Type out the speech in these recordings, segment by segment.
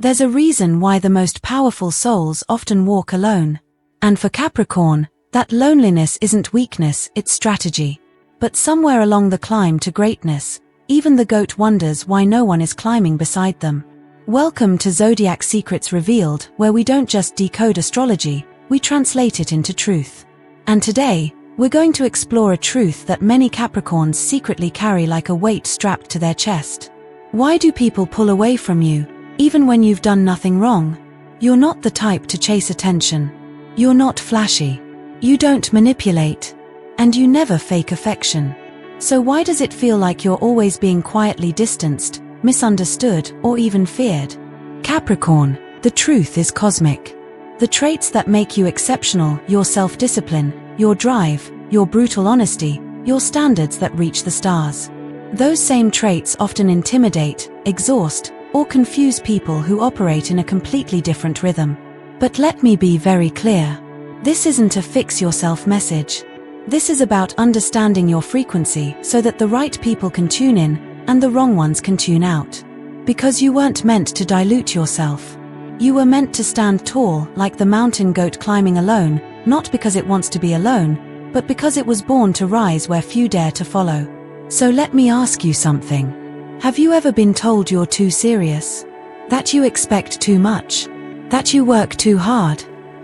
There's a reason why the most powerful souls often walk alone. And for Capricorn, that loneliness isn't weakness, it's strategy. But somewhere along the climb to greatness, even the goat wonders why no one is climbing beside them. Welcome to Zodiac Secrets Revealed, where we don't just decode astrology, we translate it into truth. And today, we're going to explore a truth that many Capricorns secretly carry like a weight strapped to their chest. Why do people pull away from you, even when you've done nothing wrong? You're not the type to chase attention. You're not flashy. You don't manipulate. And you never fake affection. So why does it feel like you're always being quietly distanced, misunderstood, or even feared? Capricorn, the truth is cosmic. The traits that make you exceptional, your self-discipline, your drive, your brutal honesty, your standards that reach the stars. Those same traits often intimidate, exhaust, or confuse people who operate in a completely different rhythm. But let me be very clear. This isn't a fix-yourself message. This is about understanding your frequency so that the right people can tune in and the wrong ones can tune out. Because you weren't meant to dilute yourself. You were meant to stand tall like the mountain goat climbing alone, not because it wants to be alone, but because it was born to rise where few dare to follow. So let me ask you something. Have you ever been told you're too serious? That you expect too much? That you work too hard?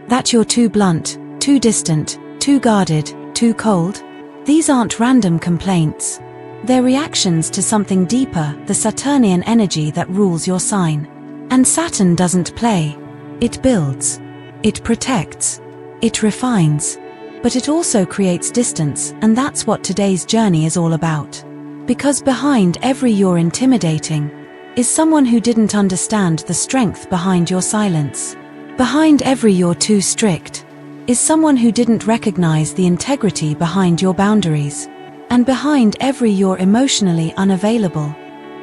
That you're too blunt, too distant, too guarded, too cold? These aren't random complaints. They're reactions to something deeper, the Saturnian energy that rules your sign. And Saturn doesn't play. It builds. It protects. It refines. But it also creates distance, and that's what today's journey is all about. Because behind every "you're intimidating" is someone who didn't understand the strength behind your silence. Behind every "you're too strict" is someone who didn't recognize the integrity behind your boundaries. And behind every "you're emotionally unavailable"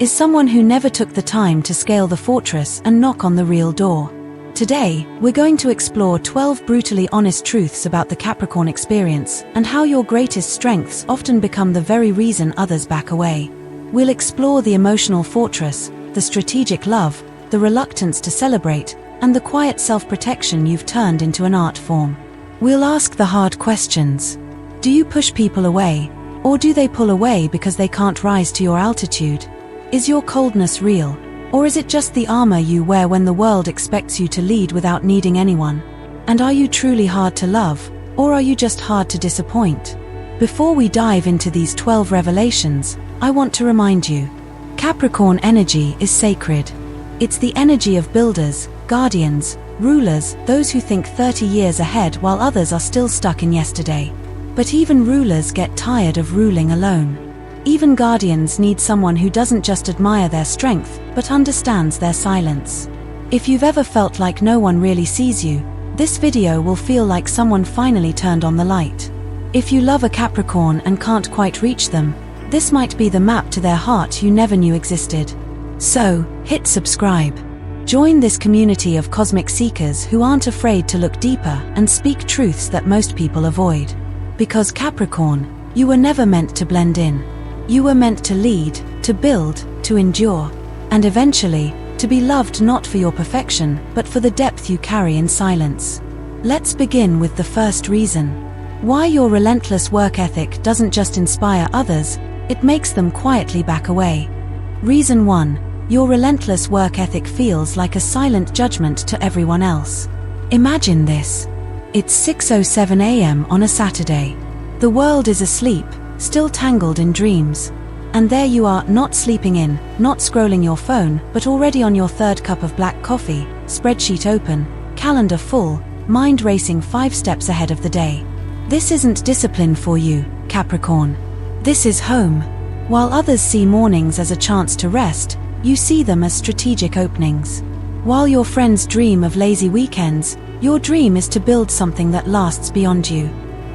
is someone who never took the time to scale the fortress and knock on the real door. Today, we're going to explore 12 brutally honest truths about the Capricorn experience and how your greatest strengths often become the very reason others back away. We'll explore the emotional fortress, the strategic love, the reluctance to celebrate, and the quiet self-protection you've turned into an art form. We'll ask the hard questions. Do you push people away? Or do they pull away because they can't rise to your altitude? Is your coldness real? Or is it just the armor you wear when the world expects you to lead without needing anyone? And are you truly hard to love? Or are you just hard to disappoint? Before we dive into these 12 revelations, I want to remind you, Capricorn energy is sacred. It's the energy of builders, guardians, rulers, those who think 30 years ahead while others are still stuck in yesterday. But even rulers get tired of ruling alone. Even guardians need someone who doesn't just admire their strength, but understands their silence. If you've ever felt like no one really sees you, this video will feel like someone finally turned on the light. If you love a Capricorn and can't quite reach them, this might be the map to their heart you never knew existed. So, hit subscribe. Join this community of cosmic seekers who aren't afraid to look deeper and speak truths that most people avoid. Because Capricorn, you were never meant to blend in. You were meant to lead, to build, to endure, and eventually, to be loved not for your perfection, but for the depth you carry in silence. Let's begin with the first reason. Why your relentless work ethic doesn't just inspire others, it makes them quietly back away. Reason 1. Your relentless work ethic feels like a silent judgment to everyone else. Imagine this. It's 6:07 a.m. on a Saturday. The world is asleep, still tangled in dreams. And there you are, not sleeping in, not scrolling your phone, but already on your third cup of black coffee, spreadsheet open, calendar full, mind racing 5 steps ahead of the day. This isn't discipline for you, Capricorn. This is home. While others see mornings as a chance to rest, you see them as strategic openings. While your friends dream of lazy weekends, your dream is to build something that lasts beyond you.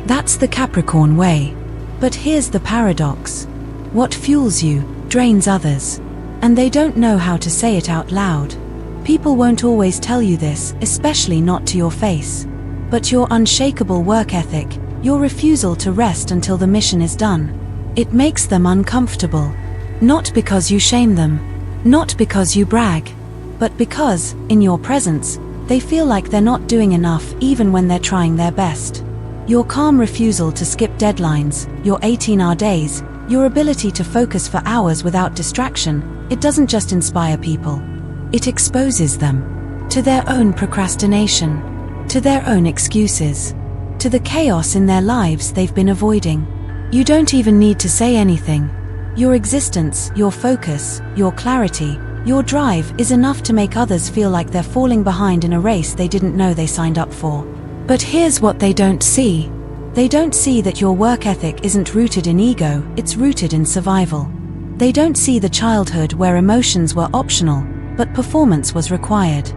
That's the Capricorn way. But here's the paradox. What fuels you, drains others. And they don't know how to say it out loud. People won't always tell you this, especially not to your face. But your unshakable work ethic, your refusal to rest until the mission is done, it makes them uncomfortable. Not because you shame them. Not because you brag. but because, in your presence, they feel like they're not doing enough even when they're trying their best. Your calm refusal to skip deadlines, your 18-hour days, your ability to focus for hours without distraction, it doesn't just inspire people. It exposes them to their own procrastination, to their own excuses, to the chaos in their lives they've been avoiding. You don't even need to say anything. Your existence, your focus, your clarity, your drive is enough to make others feel like they're falling behind in a race they didn't know they signed up for. But here's what they don't see. They don't see that your work ethic isn't rooted in ego, it's rooted in survival. They don't see the childhood where emotions were optional, but performance was required.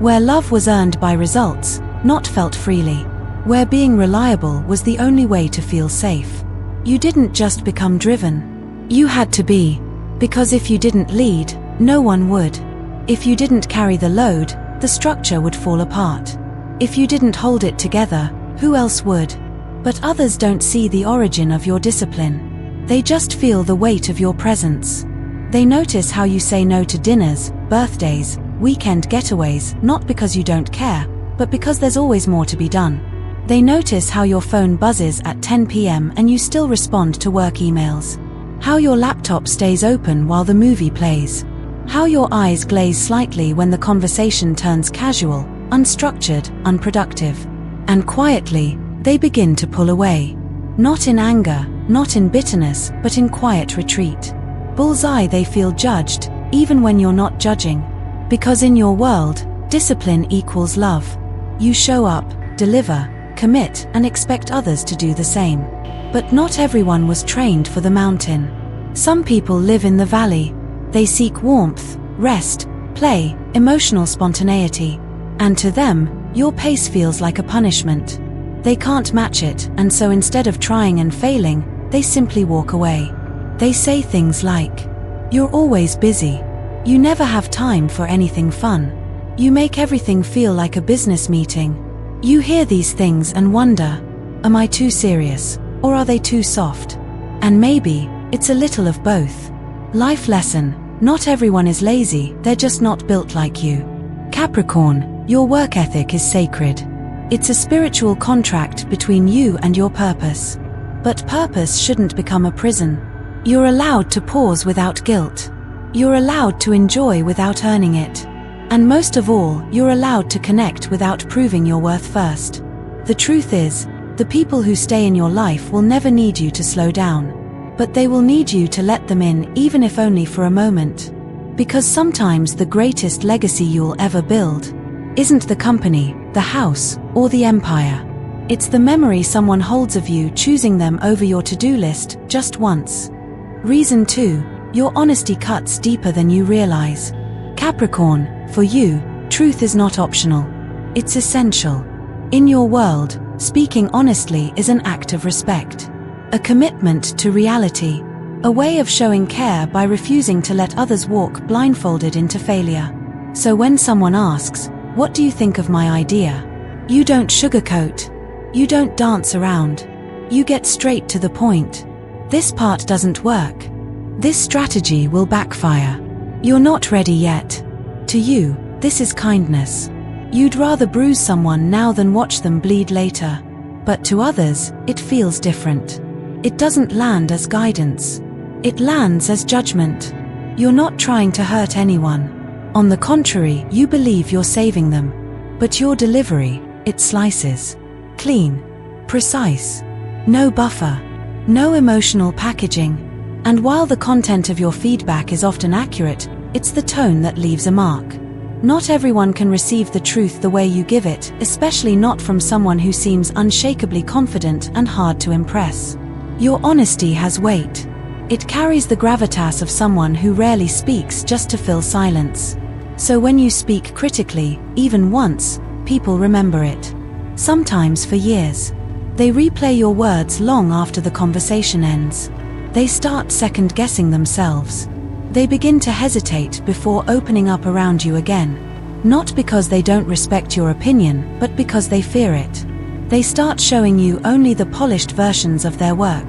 Where love was earned by results, not felt freely. Where being reliable was the only way to feel safe. You didn't just become driven. You had to be. Because if you didn't lead, no one would. If you didn't carry the load, the structure would fall apart. If you didn't hold it together, who else would? But others don't see the origin of your discipline. They just feel the weight of your presence. They notice how you say no to dinners, birthdays, weekend getaways, not because you don't care, but because there's always more to be done. They notice how your phone buzzes at 10 p.m. and you still respond to work emails. How your laptop stays open while the movie plays. How your eyes glaze slightly when the conversation turns casual, unstructured, unproductive. And quietly, they begin to pull away. Not in anger, not in bitterness, but in quiet retreat. Bullseye, they feel judged, even when you're not judging. Because in your world, discipline equals love. You show up, deliver, commit, and expect others to do the same. But not everyone was trained for the mountain. Some people live in the valley. They seek warmth, rest, play, emotional spontaneity. And to them, your pace feels like a punishment. They can't match it, and so instead of trying and failing, they simply walk away. They say things like, "You're always busy. You never have time for anything fun. You make everything feel like a business meeting." You hear these things and wonder, am I too serious, or are they too soft? And maybe, it's a little of both. Life lesson, not everyone is lazy, they're just not built like you. Capricorn, your work ethic is sacred. It's a spiritual contract between you and your purpose. But purpose shouldn't become a prison. You're allowed to pause without guilt. You're allowed to enjoy without earning it. And most of all, you're allowed to connect without proving your worth first. The truth is, the people who stay in your life will never need you to slow down. But they will need you to let them in, even if only for a moment. Because sometimes the greatest legacy you'll ever build isn't the company, the house, or the empire. It's the memory someone holds of you choosing them over your to-do list just once. Reason 2, your honesty cuts deeper than you realize. Capricorn, for you, truth is not optional. It's essential. In your world, speaking honestly is an act of respect. A commitment to reality. A way of showing care by refusing to let others walk blindfolded into failure. So when someone asks, "What do you think of my idea?" you don't sugarcoat. You don't dance around. You get straight to the point. This part doesn't work. This strategy will backfire. You're not ready yet. To you, this is kindness. You'd rather bruise someone now than watch them bleed later. But to others, it feels different. It doesn't land as guidance. It lands as judgment. You're not trying to hurt anyone. On the contrary, you believe you're saving them. But your delivery, it slices. Clean. Precise. No buffer. No emotional packaging. And while the content of your feedback is often accurate, it's the tone that leaves a mark. Not everyone can receive the truth the way you give it, especially not from someone who seems unshakably confident and hard to impress. Your honesty has weight. It carries the gravitas of someone who rarely speaks just to fill silence. So when you speak critically, even once, people remember it. Sometimes for years. They replay your words long after the conversation ends. They start second-guessing themselves. They begin to hesitate before opening up around you again. Not because they don't respect your opinion, but because they fear it. They start showing you only the polished versions of their work.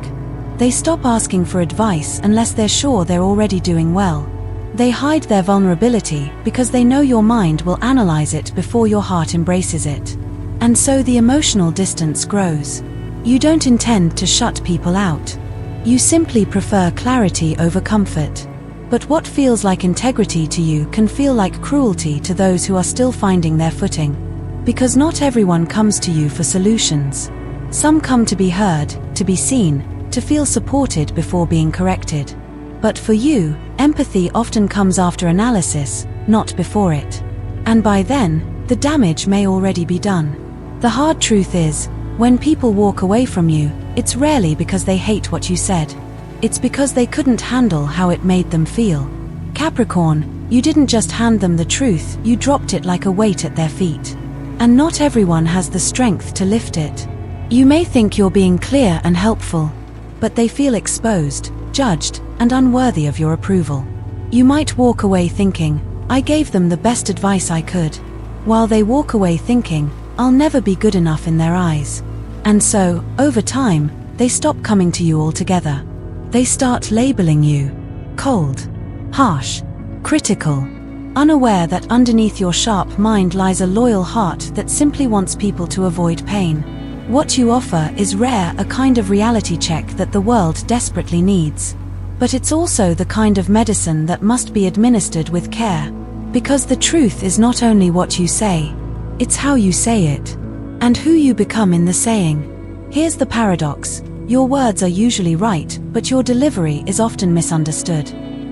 They stop asking for advice unless they're sure they're already doing well. They hide their vulnerability because they know your mind will analyze it before your heart embraces it. And so the emotional distance grows. You don't intend to shut people out. You simply prefer clarity over comfort. But what feels like integrity to you can feel like cruelty to those who are still finding their footing. Because not everyone comes to you for solutions. Some come to be heard, to be seen, to feel supported before being corrected. But for you, empathy often comes after analysis, not before it. And by then, the damage may already be done. The hard truth is, when people walk away from you, it's rarely because they hate what you said. It's because they couldn't handle how it made them feel. Capricorn, you didn't just hand them the truth, you dropped it like a weight at their feet. And not everyone has the strength to lift it. You may think you're being clear and helpful, but they feel exposed, judged, and unworthy of your approval. You might walk away thinking, I gave them the best advice I could, while they walk away thinking, I'll never be good enough in their eyes. And so, over time, they stop coming to you altogether. They start labeling you cold, harsh, critical, unaware that underneath your sharp mind lies a loyal heart that simply wants people to avoid pain. What you offer is rare, a kind of reality check that the world desperately needs. But it's also the kind of medicine that must be administered with care. Because the truth is not only what you say, it's how you say it, and who you become in the saying. Here's the paradox. Your words are usually right, but your delivery is often misunderstood.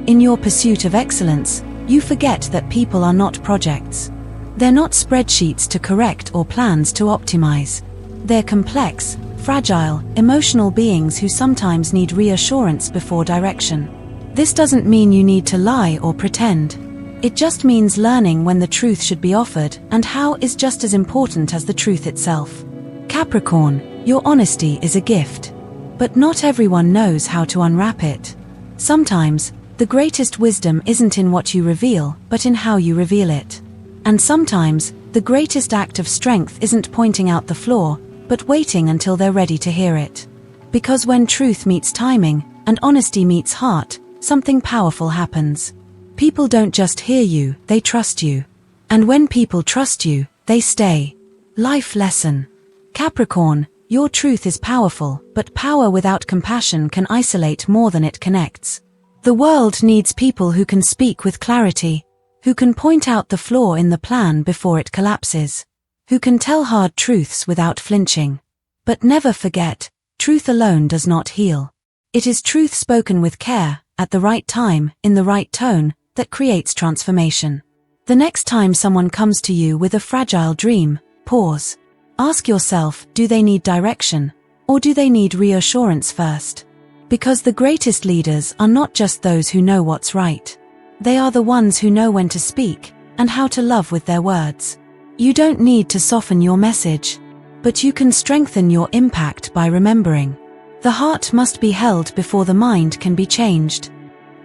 In your pursuit of excellence, you forget that people are not projects. They're not spreadsheets to correct or plans to optimize. They're complex, fragile, emotional beings who sometimes need reassurance before direction. This doesn't mean you need to lie or pretend. It just means learning when the truth should be offered and how is just as important as the truth itself. Capricorn, your honesty is a gift. But not everyone knows how to unwrap it. Sometimes, the greatest wisdom isn't in what you reveal, but in how you reveal it. And sometimes, the greatest act of strength isn't pointing out the flaw, but waiting until they're ready to hear it. Because when truth meets timing, and honesty meets heart, something powerful happens. People don't just hear you, they trust you. And when people trust you, they stay. Life lesson. Capricorn, your truth is powerful, but power without compassion can isolate more than it connects. The world needs people who can speak with clarity, who can point out the flaw in the plan before it collapses, who can tell hard truths without flinching. But never forget, truth alone does not heal. It is truth spoken with care, at the right time, in the right tone, that creates transformation. The next time someone comes to you with a fragile dream, pause. Ask yourself, do they need direction, or do they need reassurance first? Because the greatest leaders are not just those who know what's right. They are the ones who know when to speak, and how to love with their words. You don't need to soften your message, but you can strengthen your impact by remembering. The heart must be held before the mind can be changed.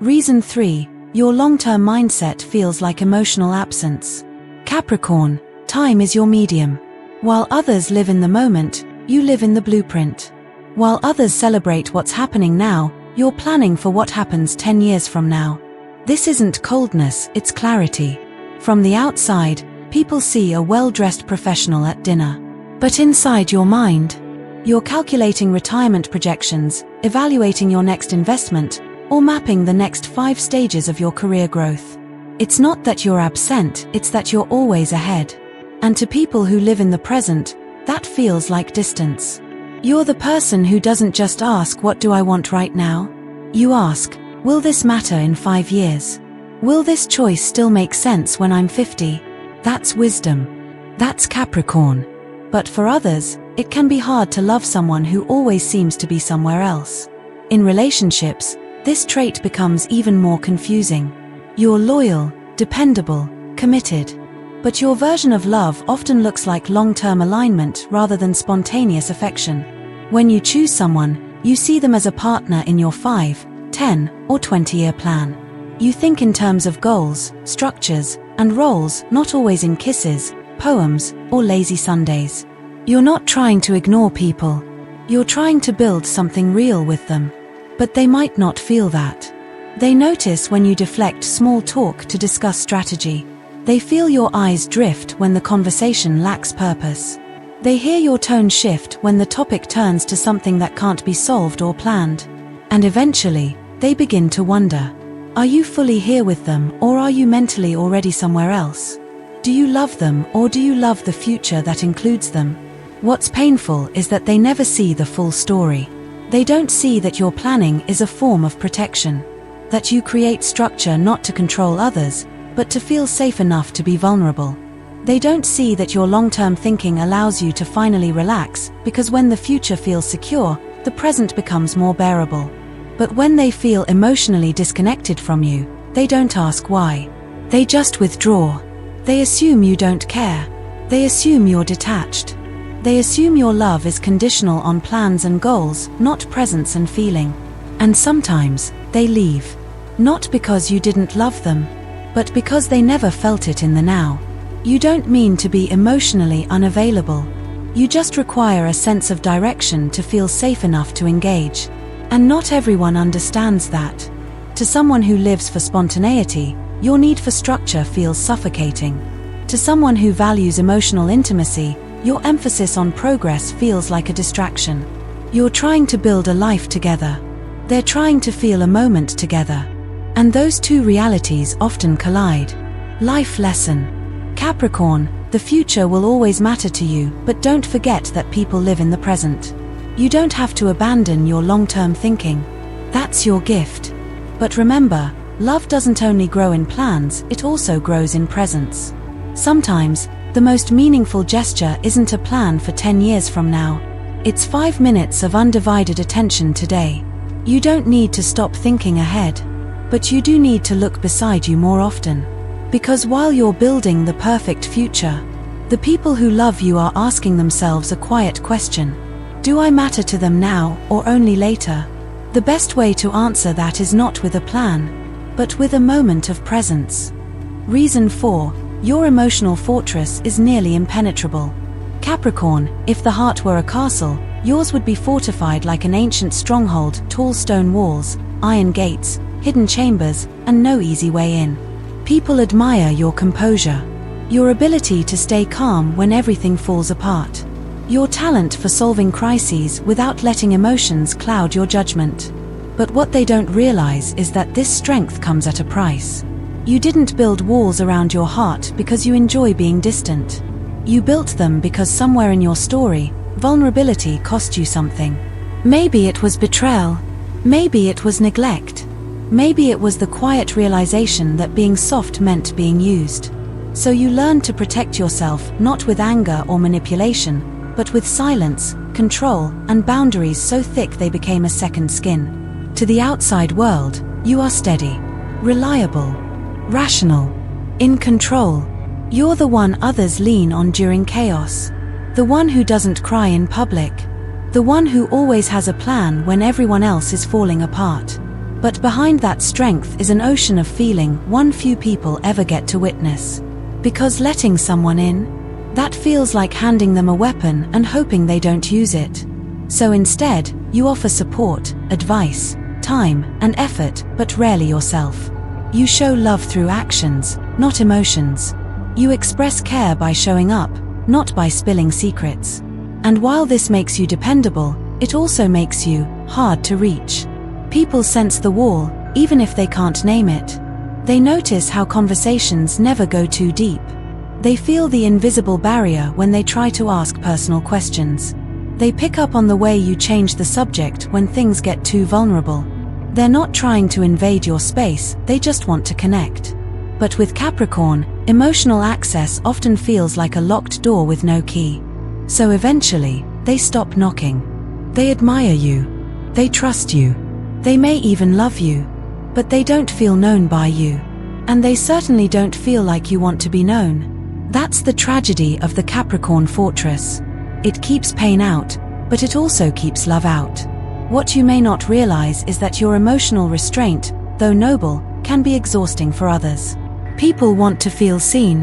Reason 3. Your long-term mindset feels like emotional absence. Capricorn, time is your medium. While others live in the moment, you live in the blueprint. While others celebrate what's happening now, you're planning for what happens 10 years from now. This isn't coldness, it's clarity. From the outside, people see a well-dressed professional at dinner. But inside your mind, you're calculating retirement projections, evaluating your next investment, or mapping the next 5 stages of your career growth. It's not that you're absent, it's that you're always ahead. And to people who live in the present, that feels like distance. You're the person who doesn't just ask, what do I want right now? You ask, will this matter in 5 years? Will this choice still make sense when I'm 50? That's wisdom. That's Capricorn. But for others, it can be hard to love someone who always seems to be somewhere else. In relationships, this trait becomes even more confusing. You're loyal, dependable, committed. But your version of love often looks like long-term alignment rather than spontaneous affection. When you choose someone, you see them as a partner in your 5, 10, or 20-year plan. You think in terms of goals, structures, and roles, not always in kisses, poems, or lazy Sundays. You're not trying to ignore people. You're trying to build something real with them. But they might not feel that. They notice when you deflect small talk to discuss strategy. They feel your eyes drift when the conversation lacks purpose. They hear your tone shift when the topic turns to something that can't be solved or planned. And eventually, they begin to wonder, are you fully here with them, or are you mentally already somewhere else? Do you love them, or do you love the future that includes them? What's painful is that they never see the full story. They don't see that your planning is a form of protection. That you create structure not to control others, but to feel safe enough to be vulnerable. They don't see that your long-term thinking allows you to finally relax, because when the future feels secure, the present becomes more bearable. But when they feel emotionally disconnected from you, they don't ask why. They just withdraw. They assume you don't care. They assume you're detached. They assume your love is conditional on plans and goals, not presence and feeling. And sometimes, they leave. Not because you didn't love them, but because they never felt it in the now. You don't mean to be emotionally unavailable. You just require a sense of direction to feel safe enough to engage. And not everyone understands that. To someone who lives for spontaneity, your need for structure feels suffocating. To someone who values emotional intimacy, your emphasis on progress feels like a distraction. You're trying to build a life together. They're trying to feel a moment together. And those two realities often collide. Life lesson. Capricorn, the future will always matter to you, but don't forget that people live in the present. You don't have to abandon your long-term thinking. That's your gift. But remember, love doesn't only grow in plans, it also grows in presence. Sometimes, the most meaningful gesture isn't a plan for 10 years from now. It's 5 minutes of undivided attention today. You don't need to stop thinking ahead. But you do need to look beside you more often. Because while you're building the perfect future, the people who love you are asking themselves a quiet question. Do I matter to them now, or only later? The best way to answer that is not with a plan, but with a moment of presence. Reason 4. Your emotional fortress is nearly impenetrable. Capricorn, if the heart were a castle, yours would be fortified like an ancient stronghold, tall stone walls, iron gates, hidden chambers, and no easy way in. People admire your composure, your ability to stay calm when everything falls apart, your talent for solving crises without letting emotions cloud your judgment. But what they don't realize is that this strength comes at a price. You didn't build walls around your heart because you enjoy being distant. You built them because somewhere in your story, vulnerability cost you something. Maybe it was betrayal. Maybe it was neglect. Maybe it was the quiet realization that being soft meant being used. So you learned to protect yourself not with anger or manipulation, but with silence, control, and boundaries so thick they became a second skin. To the outside world, you are steady, reliable, rational, in control. You're the one others lean on during chaos. The one who doesn't cry in public. The one who always has a plan when everyone else is falling apart. But behind that strength is an ocean of feeling one few people ever get to witness. Because letting someone in, that feels like handing them a weapon and hoping they don't use it. So instead, you offer support, advice, time, and effort, but rarely yourself. You show love through actions, not emotions. You express care by showing up, not by spilling secrets. And while this makes you dependable, it also makes you hard to reach. People sense the wall, even if they can't name it. They notice how conversations never go too deep. They feel the invisible barrier when they try to ask personal questions. They pick up on the way you change the subject when things get too vulnerable. They're not trying to invade your space, they just want to connect. But with Capricorn, emotional access often feels like a locked door with no key. So eventually, they stop knocking. They admire you. They trust you. They may even love you. But they don't feel known by you. And they certainly don't feel like you want to be known. That's the tragedy of the Capricorn fortress. It keeps pain out, but it also keeps love out. What you may not realize is that your emotional restraint, though noble, can be exhausting for others. People want to feel seen.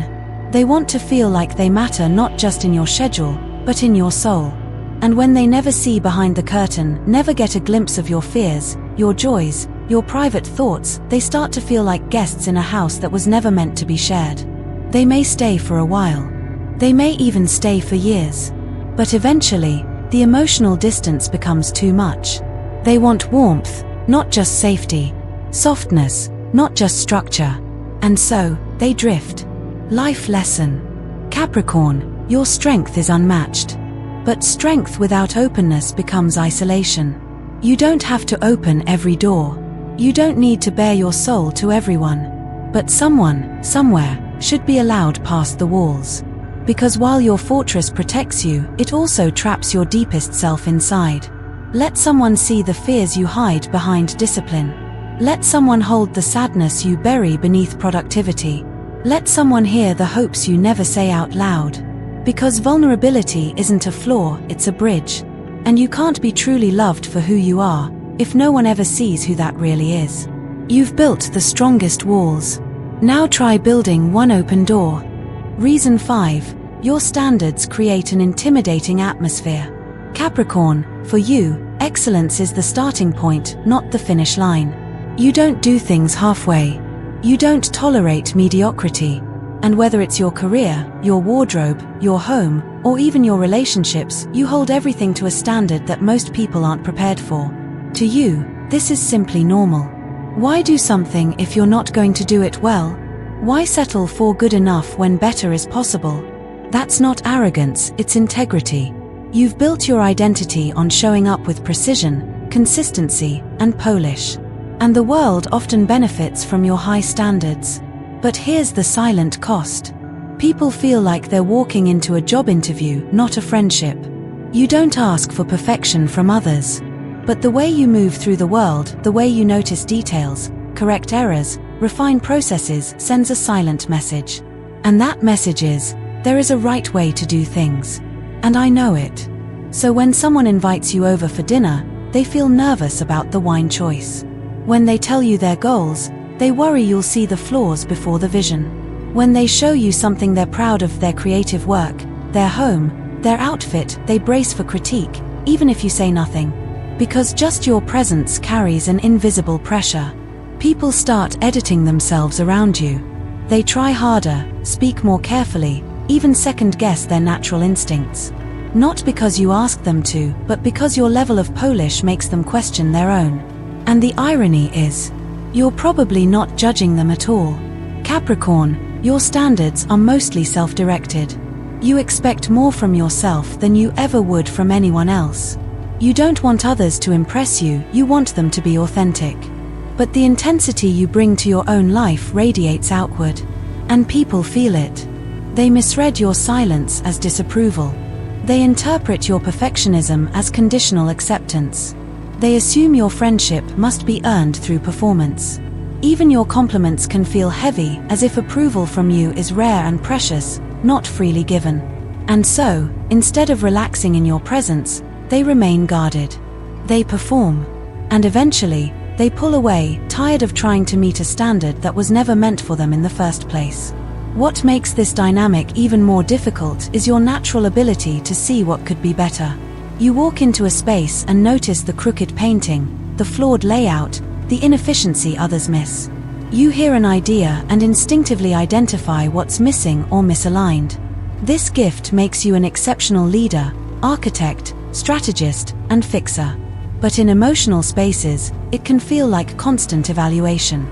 They want to feel like they matter not just in your schedule, but in your soul. And when they never see behind the curtain, never get a glimpse of your fears, your joys, Your private thoughts, they start to feel like guests in a house that was never meant to be shared. They may stay for a while. They may even stay for years. But eventually, the emotional distance becomes too much. They want warmth, not just safety. Softness, not just structure. And so, they drift. Life lesson. Capricorn, your strength is unmatched. But strength without openness becomes isolation. You don't have to open every door. You don't need to bare your soul to everyone. But someone, somewhere, should be allowed past the walls. Because while your fortress protects you, it also traps your deepest self inside. Let someone see the fears you hide behind discipline. Let someone hold the sadness you bury beneath productivity. Let someone hear the hopes you never say out loud. Because vulnerability isn't a flaw, it's a bridge. And you can't be truly loved for who you are, if no one ever sees who that really is. You've built the strongest walls. Now try building one open door. Reason 5. Your standards create an intimidating atmosphere. Capricorn, for you, excellence is the starting point, not the finish line. You don't do things halfway. You don't tolerate mediocrity. And whether it's your career, your wardrobe, your home, or even your relationships, you hold everything to a standard that most people aren't prepared for. To you, this is simply normal. Why do something if you're not going to do it well? Why settle for good enough when better is possible? That's not arrogance, it's integrity. You've built your identity on showing up with precision, consistency, and polish. And the world often benefits from your high standards. But here's the silent cost. People feel like they're walking into a job interview, not a friendship. You don't ask for perfection from others. But the way you move through the world, the way you notice details, correct errors, refine processes, sends a silent message. And that message is, there is a right way to do things. And I know it. So when someone invites you over for dinner, they feel nervous about the wine choice. When they tell you their goals, they worry you'll see the flaws before the vision. When they show you something they're proud of, their creative work, their home, their outfit, they brace for critique, even if you say nothing. Because just your presence carries an invisible pressure. People start editing themselves around you. They try harder, speak more carefully, even second-guess their natural instincts. Not because you ask them to, but because your level of polish makes them question their own. And the irony is, you're probably not judging them at all. Capricorn, your standards are mostly self-directed. You expect more from yourself than you ever would from anyone else. You don't want others to impress you, you want them to be authentic. But the intensity you bring to your own life radiates outward. And people feel it. They misread your silence as disapproval. They interpret your perfectionism as conditional acceptance. They assume your friendship must be earned through performance. Even your compliments can feel heavy, as if approval from you is rare and precious, not freely given. And so, instead of relaxing in your presence, they remain guarded. They perform. And eventually, they pull away, tired of trying to meet a standard that was never meant for them in the first place. What makes this dynamic even more difficult is your natural ability to see what could be better. You walk into a space and notice the crooked painting, the flawed layout, the inefficiency others miss. You hear an idea and instinctively identify what's missing or misaligned. This gift makes you an exceptional leader, architect, strategist, and fixer. But in emotional spaces, it can feel like constant evaluation.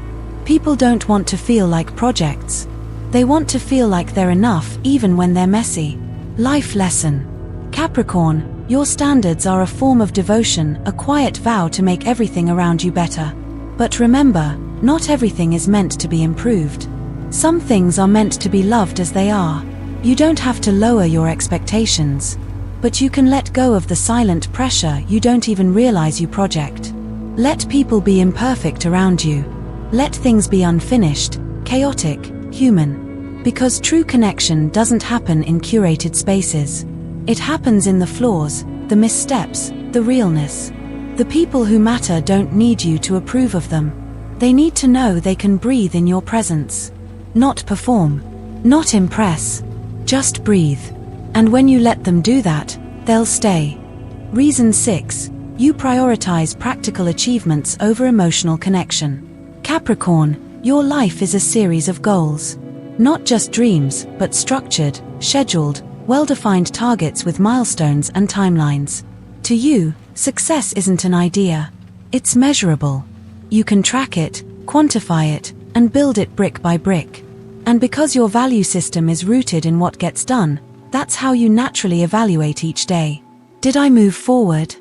People don't want to feel like projects. They want to feel like they're enough even when they're messy. Life lesson. Capricorn, your standards are a form of devotion, a quiet vow to make everything around you better. But remember, not everything is meant to be improved. Some things are meant to be loved as they are. You don't have to lower your expectations. But you can let go of the silent pressure you don't even realize you project. Let people be imperfect around you. Let things be unfinished, chaotic, human. Because true connection doesn't happen in curated spaces. It happens in the flaws, the missteps, the realness. The people who matter don't need you to approve of them. They need to know they can breathe in your presence. Not perform. Not impress. Just breathe. And when you let them do that, they'll stay. Reason 6. You prioritize practical achievements over emotional connection. Capricorn, your life is a series of goals. Not just dreams, but structured, scheduled, well-defined targets with milestones and timelines. To you, success isn't an idea. It's measurable. You can track it, quantify it, and build it brick by brick. And because your value system is rooted in what gets done, that's how you naturally evaluate each day. Did I move forward?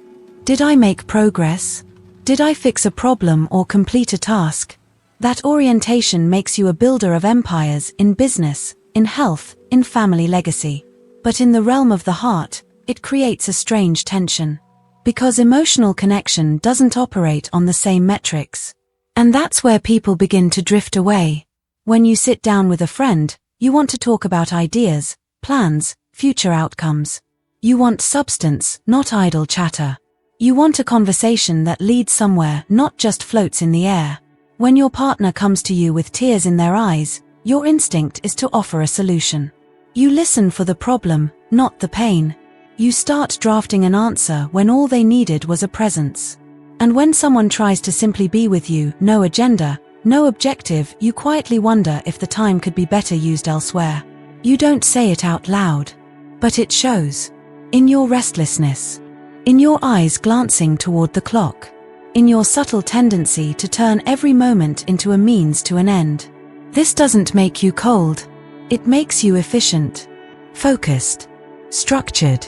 Did I make progress? Did I fix a problem or complete a task? That orientation makes you a builder of empires in business, in health, in family legacy. But in the realm of the heart, it creates a strange tension. Because emotional connection doesn't operate on the same metrics. And that's where people begin to drift away. When you sit down with a friend, you want to talk about ideas, plans, future outcomes. You want substance, not idle chatter. You want a conversation that leads somewhere, not just floats in the air. When your partner comes to you with tears in their eyes, your instinct is to offer a solution. You listen for the problem, not the pain. You start drafting an answer when all they needed was a presence. And when someone tries to simply be with you, no agenda, no objective, you quietly wonder if the time could be better used elsewhere. You don't say it out loud, but it shows. In your restlessness. In your eyes glancing toward the clock. In your subtle tendency to turn every moment into a means to an end. This doesn't make you cold. It makes you efficient, focused, structured.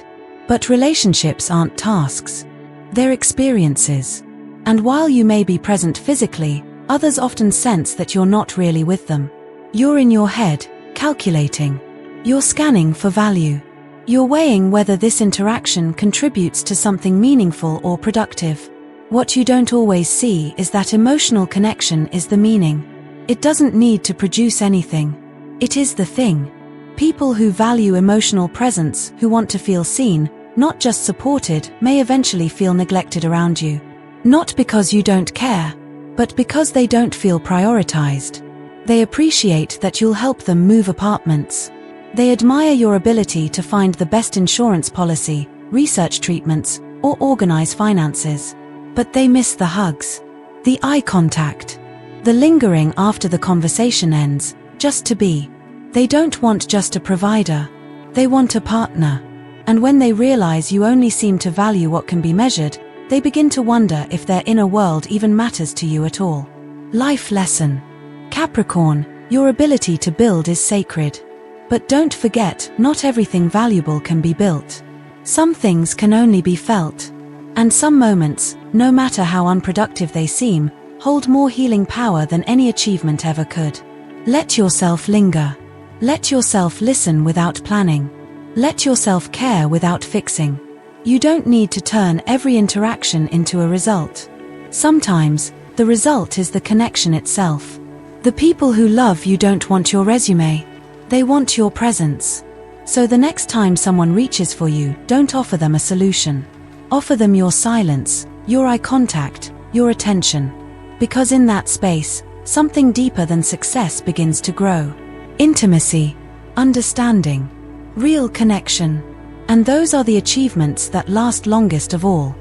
But relationships aren't tasks. They're experiences. And while you may be present physically, others often sense that you're not really with them. You're in your head, calculating. You're scanning for value. You're weighing whether this interaction contributes to something meaningful or productive. What you don't always see is that emotional connection is the meaning. It doesn't need to produce anything. It is the thing. People who value emotional presence, who want to feel seen, not just supported, may eventually feel neglected around you. Not because you don't care, but because they don't feel prioritized. They appreciate that you'll help them move apartments. They admire your ability to find the best insurance policy, research treatments, or organize finances. But they miss the hugs, the eye contact, the lingering after the conversation ends, just to be. They don't want just a provider. They want a partner. And when they realize you only seem to value what can be measured, they begin to wonder if their inner world even matters to you at all. Life lesson. Capricorn, your ability to build is sacred. But don't forget, not everything valuable can be built. Some things can only be felt. And some moments, no matter how unproductive they seem, hold more healing power than any achievement ever could. Let yourself linger. Let yourself listen without planning. Let yourself care without fixing. You don't need to turn every interaction into a result. Sometimes, the result is the connection itself. The people who love you don't want your resume. They want your presence. So the next time someone reaches for you, don't offer them a solution. Offer them your silence, your eye contact, your attention. Because in that space, something deeper than success begins to grow. Intimacy, understanding, real connection. And those are the achievements that last longest of all.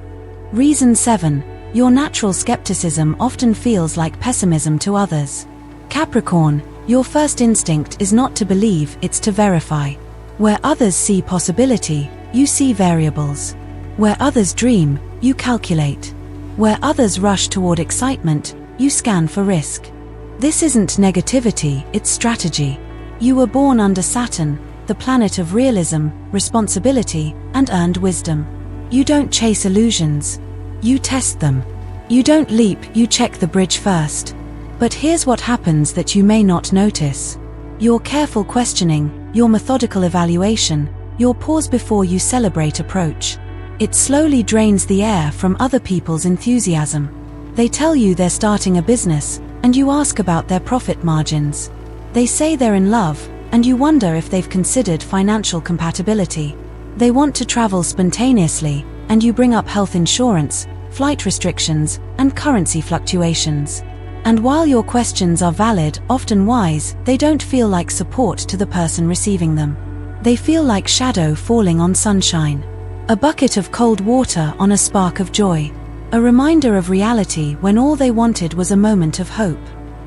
Reason 7. Your natural skepticism often feels like pessimism to others. Capricorn, your first instinct is not to believe, it's to verify. Where others see possibility, you see variables. Where others dream, you calculate. Where others rush toward excitement, you scan for risk. This isn't negativity, it's strategy. You were born under Saturn, the planet of realism, responsibility, and earned wisdom. You don't chase illusions. You test them. You don't leap, you check the bridge first. But here's what happens that you may not notice. Your careful questioning, your methodical evaluation, your pause before you celebrate approach. It slowly drains the air from other people's enthusiasm. They tell you they're starting a business, and you ask about their profit margins. They say they're in love, and you wonder if they've considered financial compatibility. They want to travel spontaneously, and you bring up health insurance, flight restrictions, and currency fluctuations. And while your questions are valid, often wise, they don't feel like support to the person receiving them. They feel like shadow falling on sunshine. A bucket of cold water on a spark of joy. A reminder of reality when all they wanted was a moment of hope.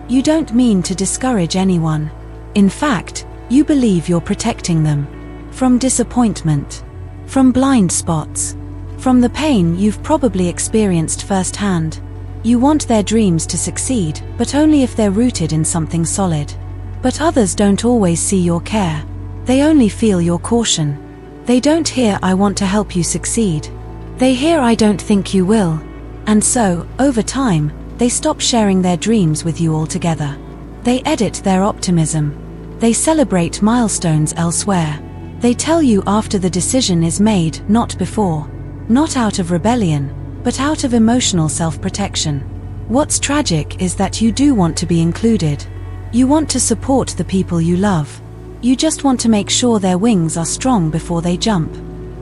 You don't mean to discourage anyone. In fact, you believe you're protecting them. From disappointment. From blind spots. From the pain you've probably experienced firsthand. You want their dreams to succeed, but only if they're rooted in something solid. But others don't always see your care. They only feel your caution. They don't hear "I want to help you succeed." They hear "I don't think you will." And so, over time, they stop sharing their dreams with you altogether. They edit their optimism. They celebrate milestones elsewhere. They tell you after the decision is made, not before. Not out of rebellion, but out of emotional self-protection. What's tragic is that you do want to be included. You want to support the people you love. You just want to make sure their wings are strong before they jump.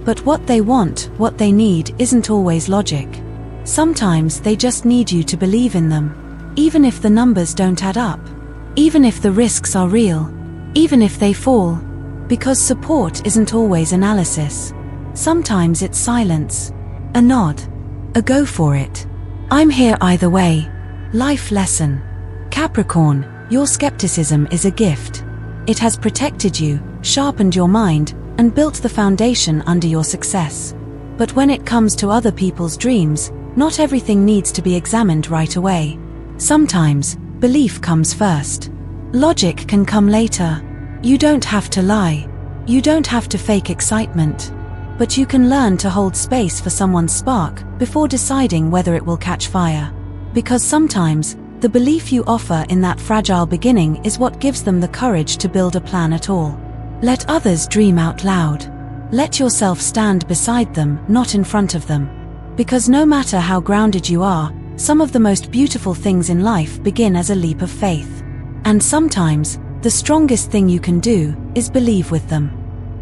But what they want, what they need, isn't always logic. Sometimes they just need you to believe in them. Even if the numbers don't add up. Even if the risks are real. Even if they fall. Because support isn't always analysis. Sometimes it's silence. A nod. A go for it. I'm here either way. Life lesson. Capricorn, your skepticism is a gift. It has protected you, sharpened your mind, and built the foundation under your success. But when it comes to other people's dreams, not everything needs to be examined right away. Sometimes, belief comes first. Logic can come later. You don't have to lie. You don't have to fake excitement. But you can learn to hold space for someone's spark before deciding whether it will catch fire. Because sometimes, the belief you offer in that fragile beginning is what gives them the courage to build a plan at all. Let others dream out loud. Let yourself stand beside them, not in front of them. Because no matter how grounded you are, some of the most beautiful things in life begin as a leap of faith. And sometimes, the strongest thing you can do is believe with them.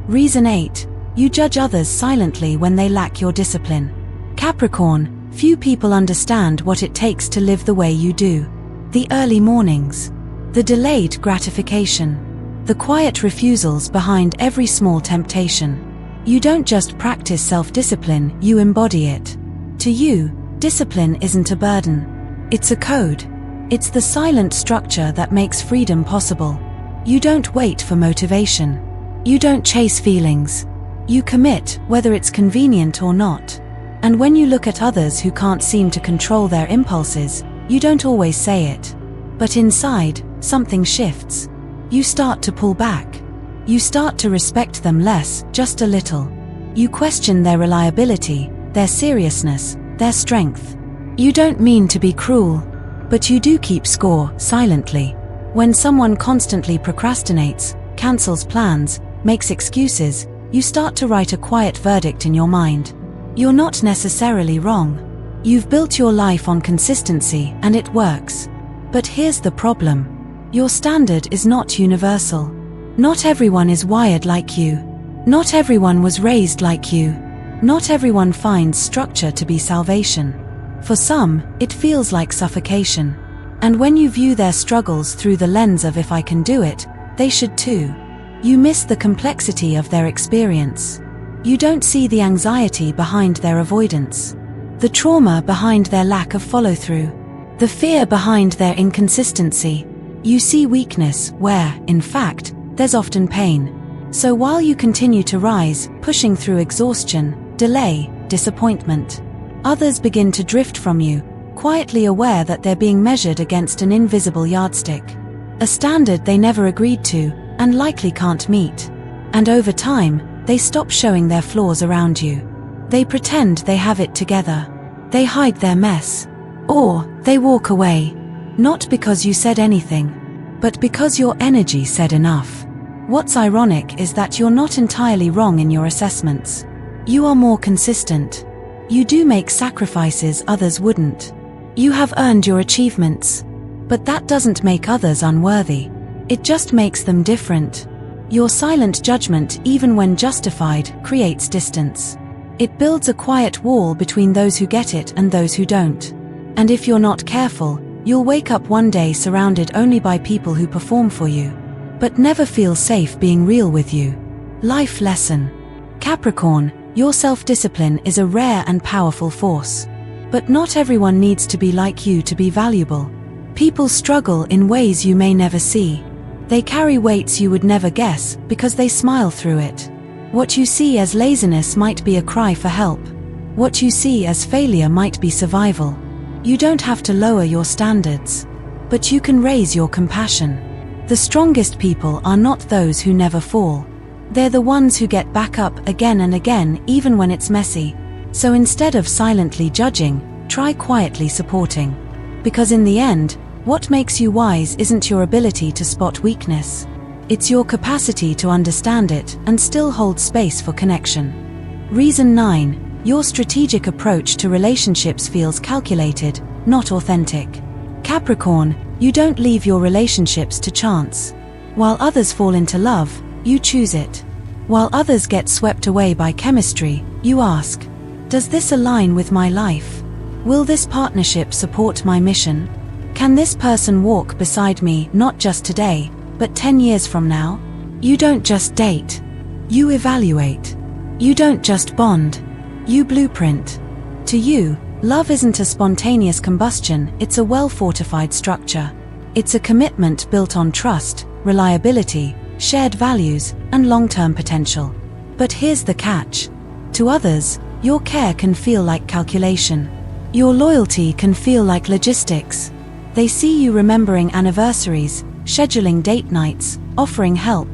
Reason 8. You judge others silently when they lack your discipline. Capricorn, few people understand what it takes to live the way you do. The early mornings. The delayed gratification. The quiet refusals behind every small temptation. You don't just practice self-discipline, you embody it. To you, discipline isn't a burden. It's a code. It's the silent structure that makes freedom possible. You don't wait for motivation. You don't chase feelings. You commit, whether it's convenient or not. And when you look at others who can't seem to control their impulses, you don't always say it. But inside, something shifts. You start to pull back. You start to respect them less, just a little. You question their reliability, their seriousness, their strength. You don't mean to be cruel, but you do keep score, silently. When someone constantly procrastinates, cancels plans, makes excuses, you start to write a quiet verdict in your mind. You're not necessarily wrong. You've built your life on consistency and it works. But here's the problem. Your standard is not universal. Not everyone is wired like you. Not everyone was raised like you. Not everyone finds structure to be salvation. For some, it feels like suffocation. And when you view their struggles through the lens of "if I can do it, they should too," you miss the complexity of their experience. You don't see the anxiety behind their avoidance, the trauma behind their lack of follow-through, the fear behind their inconsistency. You see weakness where, in fact, there's often pain. So while you continue to rise, pushing through exhaustion, delay, disappointment, others begin to drift from you, quietly aware that they're being measured against an invisible yardstick, a standard they never agreed to, and likely can't meet. And over time, they stop showing their flaws around you. They pretend they have it together. They hide their mess. Or, they walk away. Not because you said anything, but because your energy said enough. What's ironic is that you're not entirely wrong in your assessments. You are more consistent. You do make sacrifices others wouldn't. You have earned your achievements. But that doesn't make others unworthy. It just makes them different. Your silent judgment, even when justified, creates distance. It builds a quiet wall between those who get it and those who don't. And if you're not careful, you'll wake up one day surrounded only by people who perform for you, but never feel safe being real with you. Life lesson. Capricorn, Your self-discipline is a rare and powerful force. But not everyone needs to be like you to be valuable. People struggle in ways you may never see. They carry weights you would never guess because they smile through it. What you see as laziness might be a cry for help. What you see as failure might be survival. You don't have to lower your standards, but you can raise your compassion. The strongest people are not those who never fall. They're the ones who get back up again and again, even when it's messy. So instead of silently judging, try quietly supporting. Because in the end, what makes you wise isn't your ability to spot weakness. It's your capacity to understand it and still hold space for connection. Reason 9. Your strategic approach to relationships feels calculated, not authentic. Capricorn, you don't leave your relationships to chance. While others fall into love, you choose it. While others get swept away by chemistry, you ask, does this align with my life? Will this partnership support my mission? Can this person walk beside me not just today, but 10 years from now? You don't just date. You evaluate. You don't just bond. You blueprint. To you, love isn't a spontaneous combustion, it's a well-fortified structure. It's a commitment built on trust, reliability, shared values, and long-term potential. But here's the catch. To others, your care can feel like calculation. Your loyalty can feel like logistics. They see you remembering anniversaries, scheduling date nights, offering help,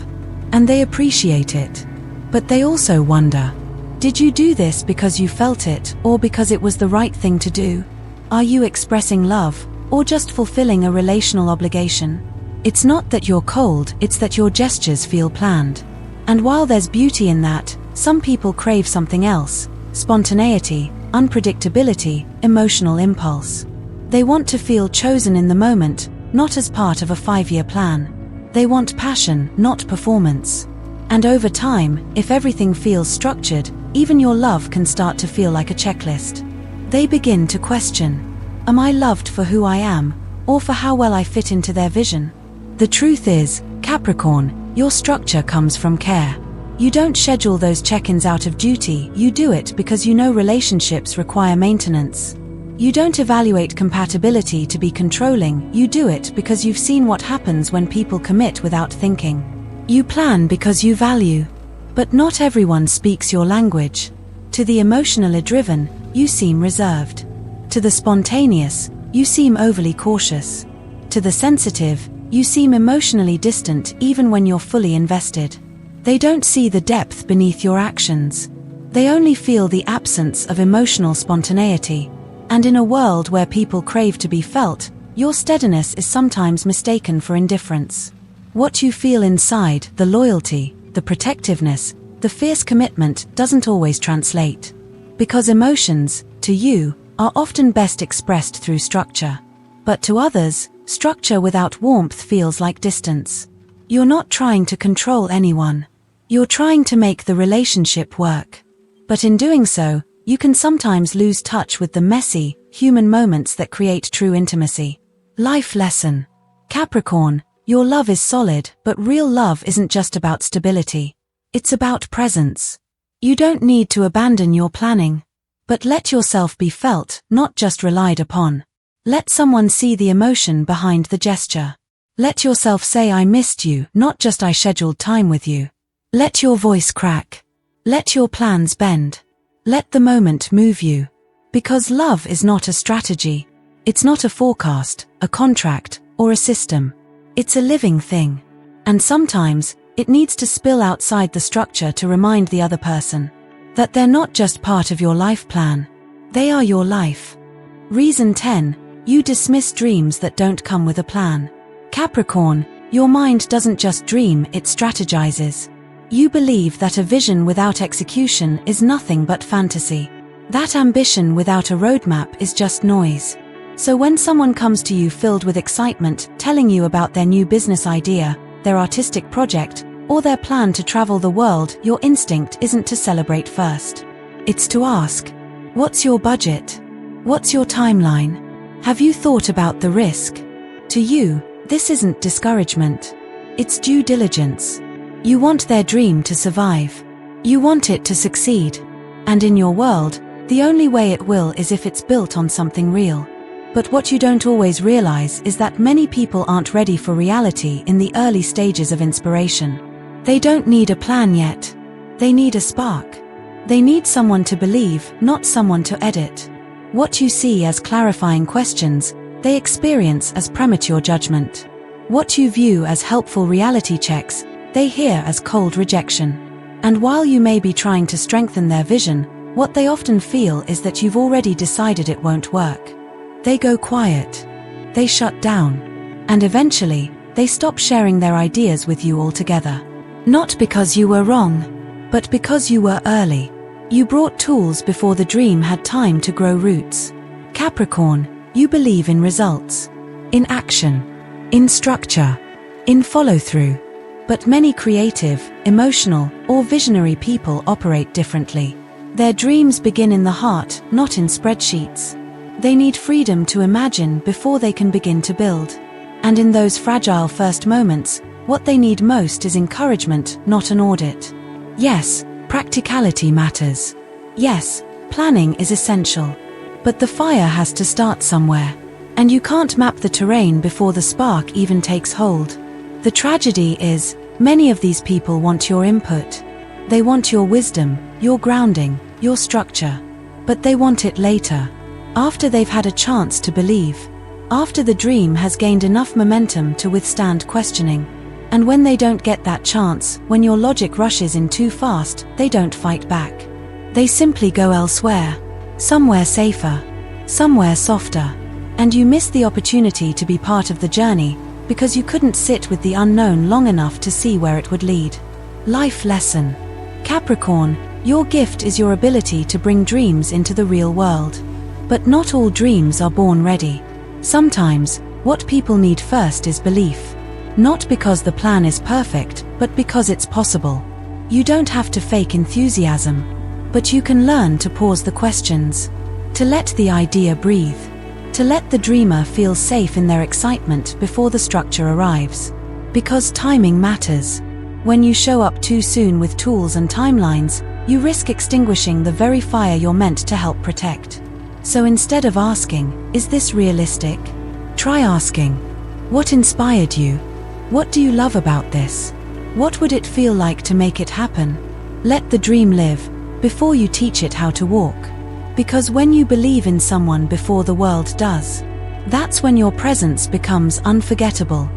and they appreciate it. But they also wonder, did you do this because you felt it, or because it was the right thing to do? Are you expressing love, or just fulfilling a relational obligation? It's not that you're cold, it's that your gestures feel planned. And while there's beauty in that, some people crave something else: spontaneity, unpredictability, emotional impulse. They want to feel chosen in the moment, not as part of a 5-year plan. They want passion, not performance. And over time, if everything feels structured, even your love can start to feel like a checklist. They begin to question, am I loved for who I am, or for how well I fit into their vision? The truth is, Capricorn, your structure comes from care. You don't schedule those check-ins out of duty, you do it because you know relationships require maintenance. You don't evaluate compatibility to be controlling, you do it because you've seen what happens when people commit without thinking. You plan because you value. But not everyone speaks your language. To the emotionally driven, you seem reserved. To the spontaneous, you seem overly cautious. To the sensitive, you seem emotionally distant even when you're fully invested. They don't see the depth beneath your actions. They only feel the absence of emotional spontaneity. And in a world where people crave to be felt, your steadiness is sometimes mistaken for indifference. What you feel inside, the loyalty, the protectiveness, the fierce commitment, doesn't always translate. Because emotions, to you, are often best expressed through structure. But to others, structure without warmth feels like distance. You're not trying to control anyone. You're trying to make the relationship work. But in doing so, you can sometimes lose touch with the messy, human moments that create true intimacy. Life lesson. Capricorn, your love is solid, but real love isn't just about stability. It's about presence. You don't need to abandon your planning. But let yourself be felt, not just relied upon. Let someone see the emotion behind the gesture. Let yourself say I missed you, not just I scheduled time with you. Let your voice crack. Let your plans bend. Let the moment move you. Because love is not a strategy. It's not a forecast, a contract, or a system. It's a living thing. And sometimes, it needs to spill outside the structure to remind the other person that they're not just part of your life plan. They are your life. Reason 10. You dismiss dreams that don't come with a plan. Capricorn, your mind doesn't just dream, it strategizes. You believe that a vision without execution is nothing but fantasy. That ambition without a roadmap is just noise. So when someone comes to you filled with excitement, telling you about their new business idea, their artistic project, or their plan to travel the world, your instinct isn't to celebrate first. It's to ask, what's your budget? What's your timeline? Have you thought about the risk? To you, this isn't discouragement. It's due diligence. You want their dream to survive. You want it to succeed. And in your world, the only way it will is if it's built on something real. But what you don't always realize is that many people aren't ready for reality in the early stages of inspiration. They don't need a plan yet. They need a spark. They need someone to believe, not someone to edit. What you see as clarifying questions, they experience as premature judgment. What you view as helpful reality checks, they hear as cold rejection. And while you may be trying to strengthen their vision, what they often feel is that you've already decided it won't work. They go quiet. They shut down. And eventually, they stop sharing their ideas with you altogether. Not because you were wrong, but because you were early. You brought tools before the dream had time to grow roots. Capricorn, you believe in results, in action, in structure, in follow-through. But many creative, emotional, or visionary people operate differently. Their dreams begin in the heart, not in spreadsheets. They need freedom to imagine before they can begin to build. And in those fragile first moments, what they need most is encouragement, not an audit. Yes, practicality matters. Yes, planning is essential. But the fire has to start somewhere. And you can't map the terrain before the spark even takes hold. The tragedy is, many of these people want your input. They want your wisdom, your grounding, your structure. But they want it later. After they've had a chance to believe. After the dream has gained enough momentum to withstand questioning. And when they don't get that chance, when your logic rushes in too fast, they don't fight back. They simply go elsewhere. Somewhere safer. Somewhere softer. And you miss the opportunity to be part of the journey, because you couldn't sit with the unknown long enough to see where it would lead. Life lesson. Capricorn, your gift is your ability to bring dreams into the real world. But not all dreams are born ready. Sometimes, what people need first is belief. Not because the plan is perfect, but because it's possible. You don't have to fake enthusiasm. But you can learn to pause the questions. To let the idea breathe. To let the dreamer feel safe in their excitement before the structure arrives. Because timing matters. When you show up too soon with tools and timelines, you risk extinguishing the very fire you're meant to help protect. So instead of asking, "Is this realistic?" try asking, "What inspired you? What do you love about this? What would it feel like to make it happen?" Let the dream live, before you teach it how to walk. Because when you believe in someone before the world does, that's when your presence becomes unforgettable.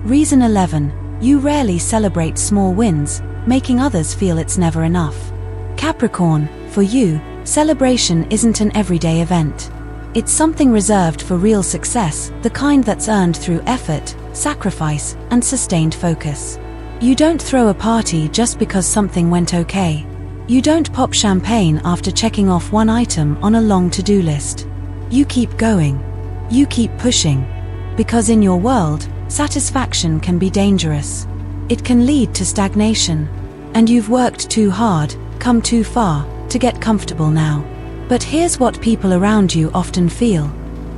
Reason 11, you rarely celebrate small wins, making others feel it's never enough. Capricorn, for you, celebration isn't an everyday event. It's something reserved for real success, the kind that's earned through effort, sacrifice, and sustained focus. You don't throw a party just because something went okay. You don't pop champagne after checking off one item on a long to-do list. You keep going. You keep pushing. Because in your world, satisfaction can be dangerous. It can lead to stagnation. And you've worked too hard, come too far, to get comfortable now. But here's what people around you often feel.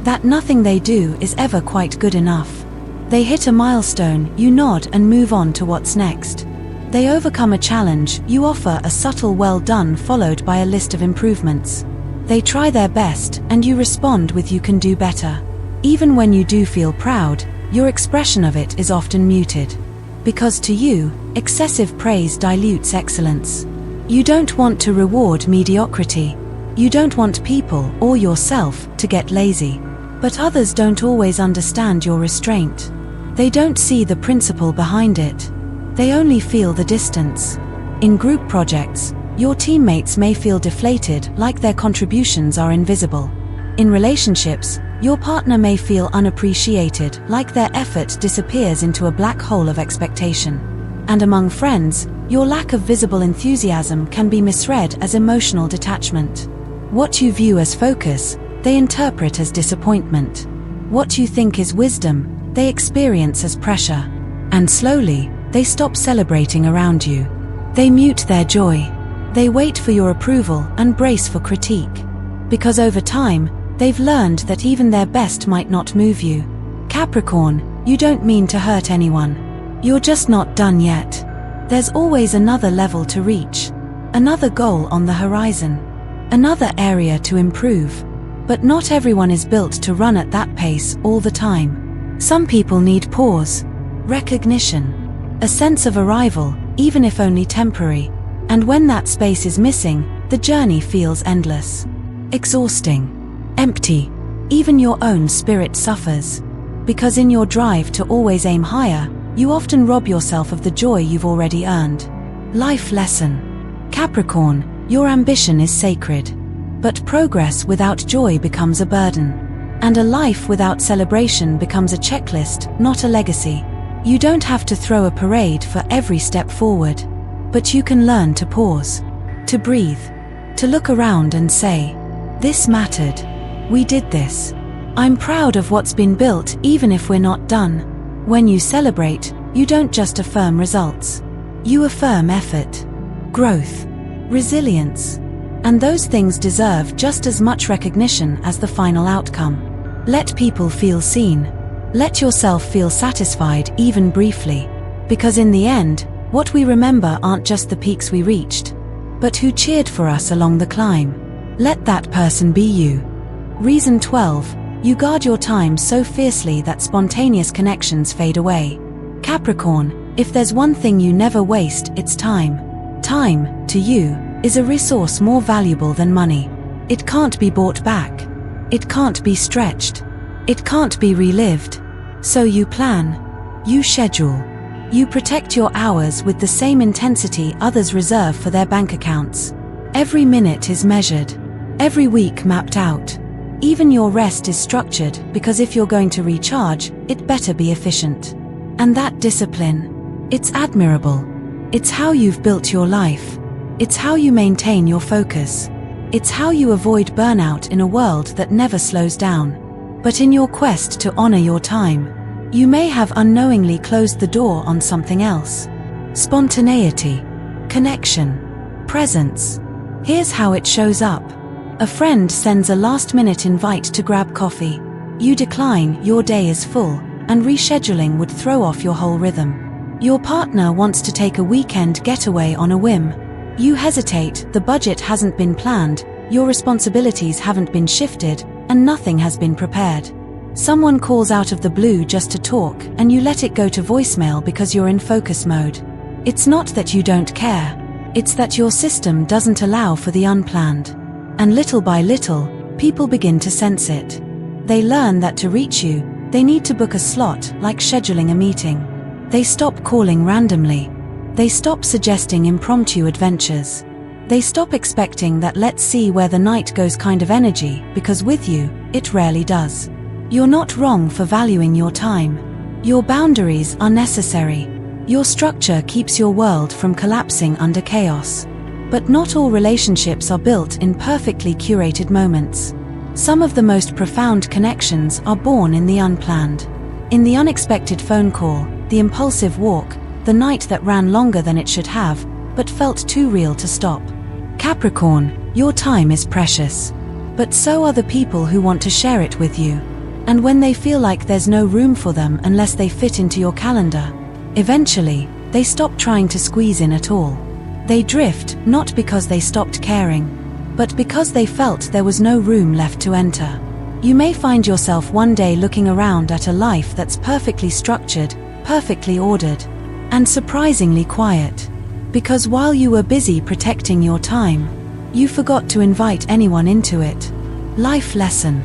That nothing they do is ever quite good enough. They hit a milestone, you nod and move on to what's next. They overcome a challenge, you offer a subtle well done followed by a list of improvements. They try their best, and you respond with "you can do better." Even when you do feel proud, your expression of it is often muted. Because to you, excessive praise dilutes excellence. You don't want to reward mediocrity. You don't want people, or yourself, to get lazy. But others don't always understand your restraint. They don't see the principle behind it. They only feel the distance. In group projects, your teammates may feel deflated, like their contributions are invisible. In relationships, your partner may feel unappreciated, like their effort disappears into a black hole of expectation. And among friends, your lack of visible enthusiasm can be misread as emotional detachment. What you view as focus, they interpret as disappointment. What you think is wisdom, they experience as pressure. And slowly, they stop celebrating around you. They mute their joy. They wait for your approval and brace for critique. Because over time, they've learned that even their best might not move you. Capricorn, you don't mean to hurt anyone. You're just not done yet. There's always another level to reach. Another goal on the horizon. another area to improve. But not everyone is built to run at that pace all the time. Some people need pause, recognition, a sense of arrival, even if only temporary. And when that space is missing, the journey feels endless, exhausting, empty. Even your own spirit suffers. Because in your drive to always aim higher, you often rob yourself of the joy you've already earned. Life lesson. Capricorn, your ambition is sacred. But progress without joy becomes a burden. And a life without celebration becomes a checklist, not a legacy. You don't have to throw a parade for every step forward. But you can learn to pause, to breathe, to look around and say, "This mattered. We did this. I'm proud of what's been built even if we're not done." When you celebrate, you don't just affirm results. You affirm effort, growth, resilience. And those things deserve just as much recognition as the final outcome. Let people feel seen. Let yourself feel satisfied even briefly. Because in the end, what we remember aren't just the peaks we reached, but who cheered for us along the climb. Let that person be you. Reason 12. You guard your time so fiercely that spontaneous connections fade away. Capricorn, if there's one thing you never waste, it's time. Time, to you, is a resource more valuable than money. It can't be bought back. It can't be stretched. It can't be relived. So you plan. You schedule. You protect your hours with the same intensity others reserve for their bank accounts. Every minute is measured. Every week mapped out. Even your rest is structured, because if you're going to recharge, it better be efficient. And that discipline, it's admirable. It's how you've built your life. It's how you maintain your focus. It's how you avoid burnout in a world that never slows down. But in your quest to honor your time, you may have unknowingly closed the door on something else. Spontaneity, connection, presence. Here's how it shows up. A friend sends a last-minute invite to grab coffee. You decline, your day is full, and rescheduling would throw off your whole rhythm. Your partner wants to take a weekend getaway on a whim. You hesitate, the budget hasn't been planned, your responsibilities haven't been shifted, and nothing has been prepared. Someone calls out of the blue just to talk, and you let it go to voicemail because you're in focus mode. It's not that you don't care. It's that your system doesn't allow for the unplanned. And little by little, people begin to sense it. They learn that to reach you, they need to book a slot, like scheduling a meeting. They stop calling randomly. They stop suggesting impromptu adventures. They stop expecting that let's see where the night goes kind of energy, because with you, it rarely does. You're not wrong for valuing your time. Your boundaries are necessary. Your structure keeps your world from collapsing under chaos. But not all relationships are built in perfectly curated moments. Some of the most profound connections are born in the unplanned. In the unexpected phone call, the impulsive walk, the night that ran longer than it should have, but felt too real to stop. Capricorn, your time is precious. But so are the people who want to share it with you. And when they feel like there's no room for them unless they fit into your calendar, eventually, they stop trying to squeeze in at all. They drift, not because they stopped caring, but because they felt there was no room left to enter. You may find yourself one day looking around at a life that's perfectly structured, perfectly ordered, and surprisingly quiet. Because while you were busy protecting your time, you forgot to invite anyone into it. Life lesson.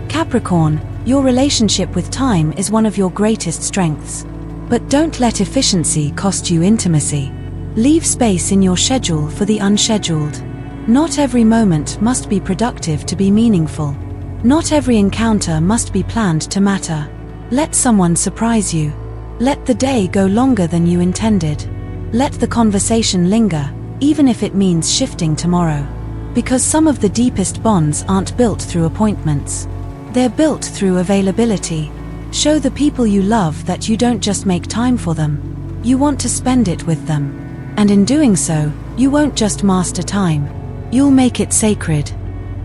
Capricorn, your relationship with time is one of your greatest strengths. But don't let efficiency cost you intimacy. Leave space in your schedule for the unscheduled. Not every moment must be productive to be meaningful. Not every encounter must be planned to matter. Let someone surprise you. Let the day go longer than you intended. Let the conversation linger, even if it means shifting tomorrow. Because some of the deepest bonds aren't built through appointments. They're built through availability. Show the people you love that you don't just make time for them. You want to spend it with them. And in doing so, you won't just master time. You'll make it sacred.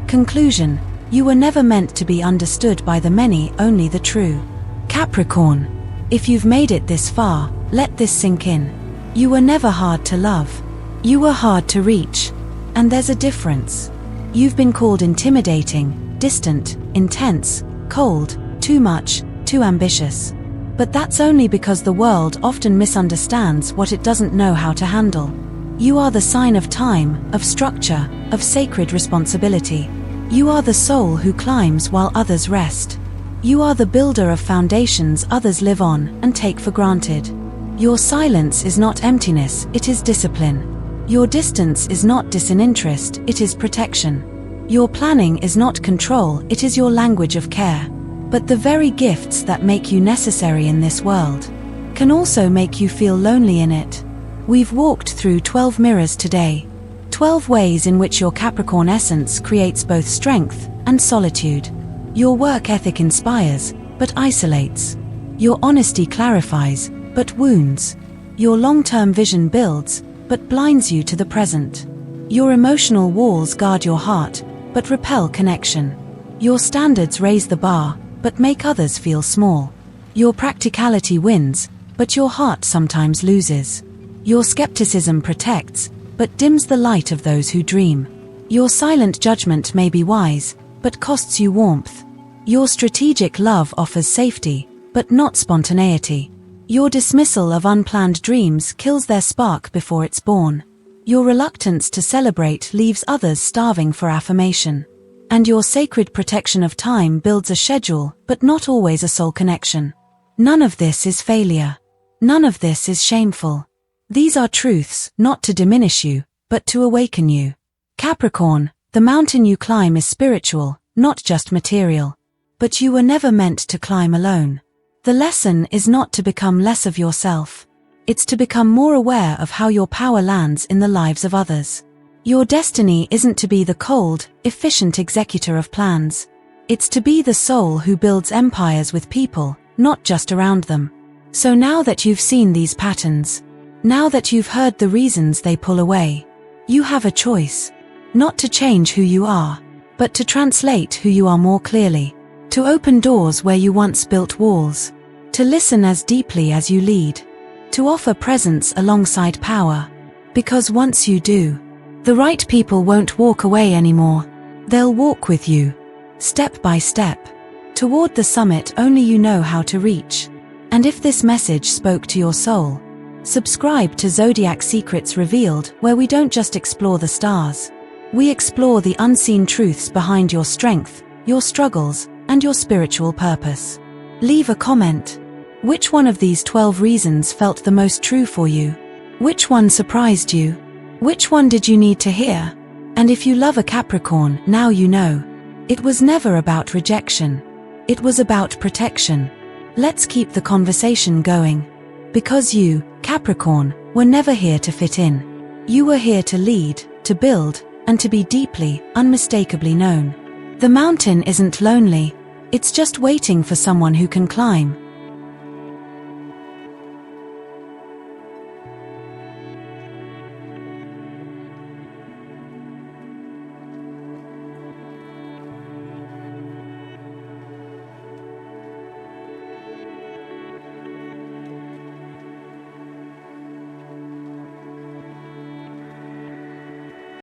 Conclusion. You were never meant to be understood by the many, only the true. Capricorn. If you've made it this far, let this sink in. You were never hard to love. You were hard to reach. And there's a difference. You've been called intimidating, distant, intense, cold, too much, too ambitious. But that's only because the world often misunderstands what it doesn't know how to handle. You are the sign of time, of structure, of sacred responsibility. You are the soul who climbs while others rest. You are the builder of foundations others live on and take for granted. Your silence is not emptiness, it is discipline. Your distance is not disinterest, it is protection. Your planning is not control, it is your language of care. But the very gifts that make you necessary in this world can also make you feel lonely in it. We've walked through 12 mirrors today. 12 ways in which your Capricorn essence creates both strength and solitude. Your work ethic inspires, but isolates. Your honesty clarifies, but wounds. Your long-term vision builds, but blinds you to the present. Your emotional walls guard your heart, but repel connection. Your standards raise the bar, but make others feel small. Your practicality wins, but your heart sometimes loses. Your skepticism protects, but dims the light of those who dream. Your silent judgment may be wise, but costs you warmth. Your strategic love offers safety, but not spontaneity. Your dismissal of unplanned dreams kills their spark before it's born. Your reluctance to celebrate leaves others starving for affirmation. And your sacred protection of time builds a schedule, but not always a soul connection. None of this is failure. None of this is shameful. These are truths, not to diminish you, but to awaken you. Capricorn, the mountain you climb is spiritual, not just material. But you were never meant to climb alone. The lesson is not to become less of yourself. It's to become more aware of how your power lands in the lives of others. Your destiny isn't to be the cold, efficient executor of plans. It's to be the soul who builds empires with people, not just around them. So now that you've seen these patterns, now that you've heard the reasons they pull away, you have a choice. Not to change who you are, but to translate who you are more clearly. To open doors where you once built walls. To listen as deeply as you lead. To offer presence alongside power. Because once you do, the right people won't walk away anymore. They'll walk with you, step by step, toward the summit only you know how to reach. And if this message spoke to your soul, subscribe to Zodiac Secrets Revealed, where we don't just explore the stars. We explore the unseen truths behind your strength, your struggles, and your spiritual purpose. Leave a comment. Which one of these 12 reasons felt the most true for you? Which one surprised you? Which one did you need to hear? And if you love a Capricorn, now you know. It was never about rejection. It was about protection. Let's keep the conversation going. Because you, Capricorn, were never here to fit in. You were here to lead, to build, and to be deeply, unmistakably known. The mountain isn't lonely. It's just waiting for someone who can climb.